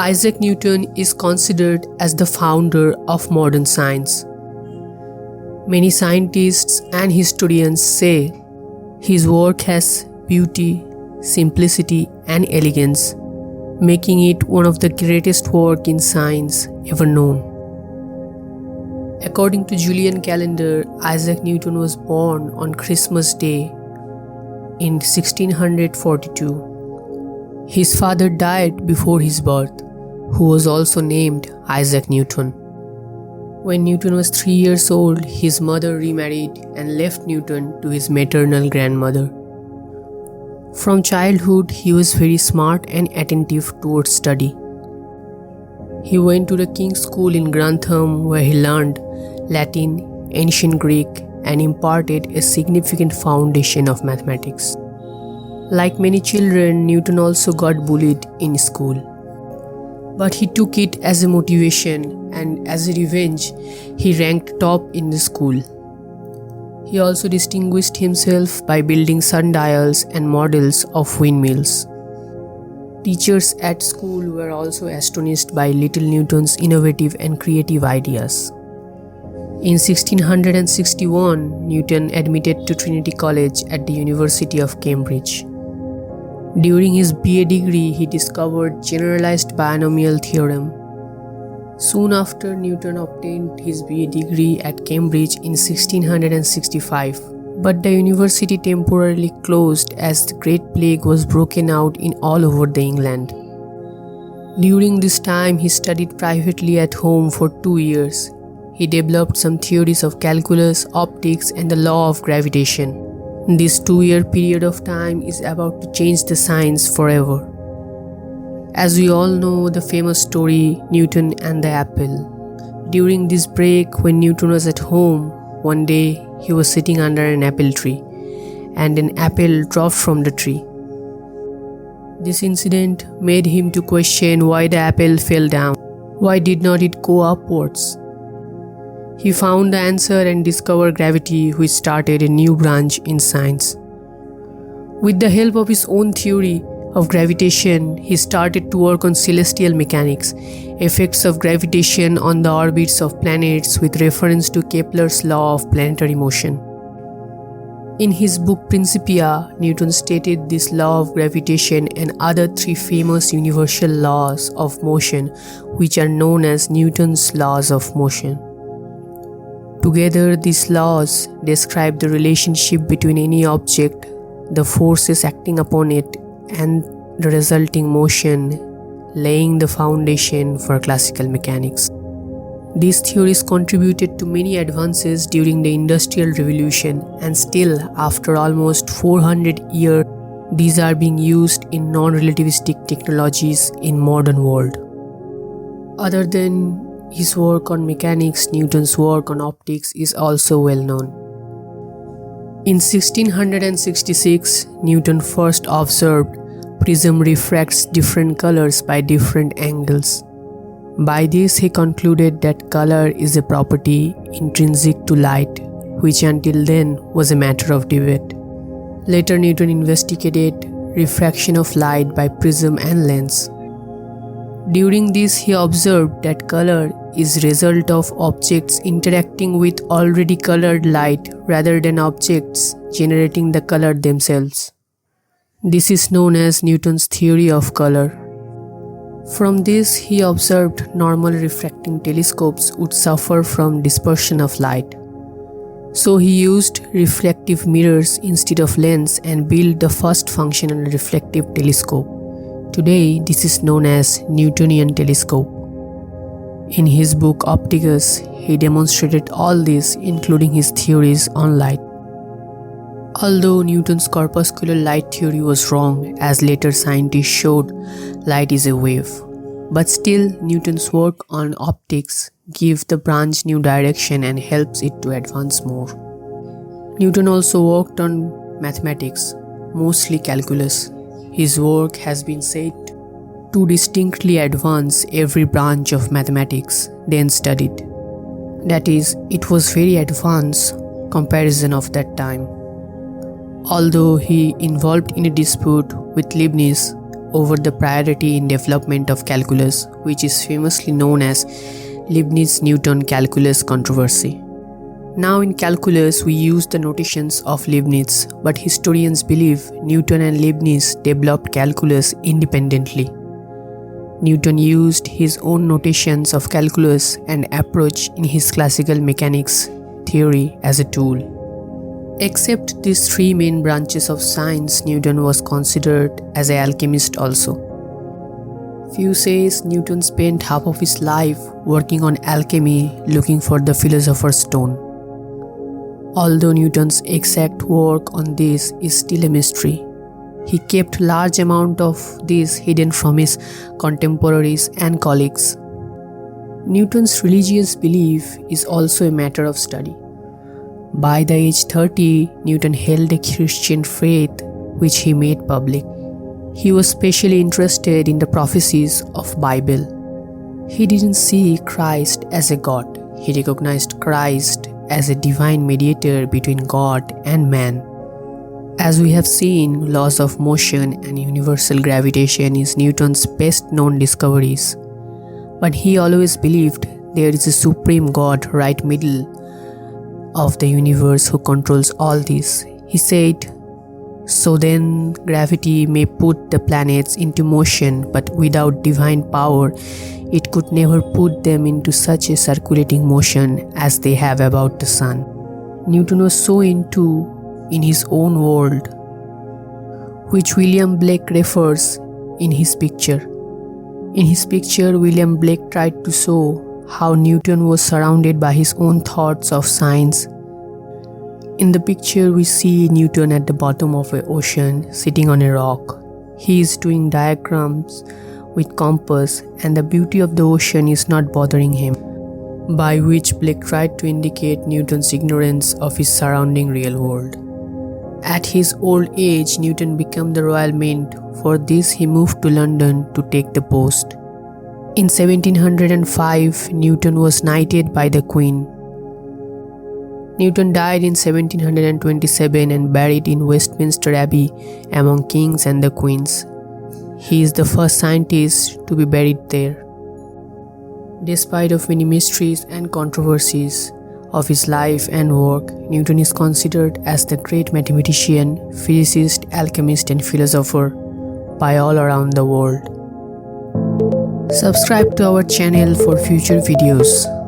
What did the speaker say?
Isaac Newton is considered as the founder of modern science. Many scientists and historians say his work has beauty, simplicity, and elegance, making it one of the greatest works in science ever known. According to Julian calendar, Isaac Newton was born on Christmas Day in 1642. His father died before his birth, who was also named Isaac Newton. When Newton was 3 years old, his mother remarried and left Newton to his maternal grandmother. From childhood, he was very smart and attentive towards study. He went to the King's School in Grantham, where he learned Latin, ancient Greek, and imparted a significant foundation of mathematics. Like many children, Newton also got bullied in school. But he took it as a motivation, and as a revenge, he ranked top in the school. He also distinguished himself by building sundials and models of windmills. Teachers at school were also astonished by little Newton's innovative and creative ideas. In 1661, Newton admitted to Trinity College at the University of Cambridge. During his BA degree, he discovered generalized binomial theorem. Soon after, Newton obtained his BA degree at Cambridge in 1665, but the university temporarily closed as the Great Plague was broken out in all over the England. During this time, he studied privately at home for 2 years. He developed some theories of calculus, optics, and the law of gravitation. This 2-year period of time is about to change the science forever. As we all know the famous story, Newton and the apple. During this break, when Newton was at home, one day he was sitting under an apple tree, and an apple dropped from the tree. This incident made him to question why the apple fell down. Why did not it go upwards? He found the answer and discovered gravity, which started a new branch in science. With the help of his own theory of gravitation, he started to work on celestial mechanics, effects of gravitation on the orbits of planets with reference to Kepler's law of planetary motion. In his book Principia, Newton stated this law of gravitation and other 3 famous universal laws of motion, which are known as Newton's laws of motion. Together, these laws describe the relationship between any object, the forces acting upon it, and the resulting motion, laying the foundation for classical mechanics. These theories contributed to many advances during the Industrial Revolution, and still, after almost 400 years, these are being used in non-relativistic technologies in modern world. Other than his work on mechanics, Newton's work on optics is also well known. In 1666, Newton first observed prism refracts different colors by different angles. By this, he concluded that color is a property intrinsic to light, which until then was a matter of debate. Later, Newton investigated refraction of light by prism and lens. During this, he observed that color is result of objects interacting with already colored light rather than objects generating the color themselves. This is known as Newton's theory of color. From this, he observed normal refracting telescopes would suffer from dispersion of light. So he used reflective mirrors instead of lens and built the first functional reflective telescope. Today, this is known as Newtonian telescope. In his book Opticus, he demonstrated all this, including his theories on light. Although Newton's corpuscular light theory was wrong, as later scientists showed light is a wave, but still Newton's work on optics gives the branch new direction and helps it to advance more. Newton also worked on mathematics, mostly calculus. His work has been said to distinctly advance every branch of mathematics then studied. That is, it was very advanced comparison of that time. Although he involved in a dispute with Leibniz, over the priority in development of calculus, which is famously known as Leibniz-Newton calculus controversy. Now in calculus we use the notations of Leibniz, but historians believe Newton and Leibniz developed calculus independently. Newton used his own notations of calculus and approach in his classical mechanics theory as a tool. Except these three main branches of science, Newton was considered as an alchemist also. Few says Newton spent half of his life working on alchemy, looking for the philosopher's stone. Although Newton's exact work on this is still a mystery, he kept large amount of this hidden from his contemporaries and colleagues. Newton's religious belief is also a matter of study. By the age 30, Newton held a Christian faith which he made public. He was specially interested in the prophecies of Bible. He didn't see Christ as a god. He recognized Christ as a divine mediator between God and man. As we have seen, laws of motion and universal gravitation is Newton's best known discoveries. But he always believed there is a supreme God right middle of the universe who controls all this. He said, so then gravity may put the planets into motion, but without divine power, it could never put them into such a circulating motion as they have about the sun. Newton was so into in his own world, which William Blake refers in his picture. In his picture, William Blake tried to show how Newton was surrounded by his own thoughts of science. In the picture, we see Newton at the bottom of an ocean sitting on a rock. He is doing diagrams with compass, and the beauty of the ocean is not bothering him, by which Blake tried to indicate Newton's ignorance of his surrounding real world. At his old age, Newton became the Royal Mint. For this, he moved to London to take the post. In 1705, Newton was knighted by the Queen. Newton died in 1727 and buried in Westminster Abbey among kings and the queens. He is the first scientist to be buried there. Despite of many mysteries and controversies of his life and work, Newton is considered as the great mathematician, physicist, alchemist and philosopher by all around the world. Subscribe to our channel for future videos.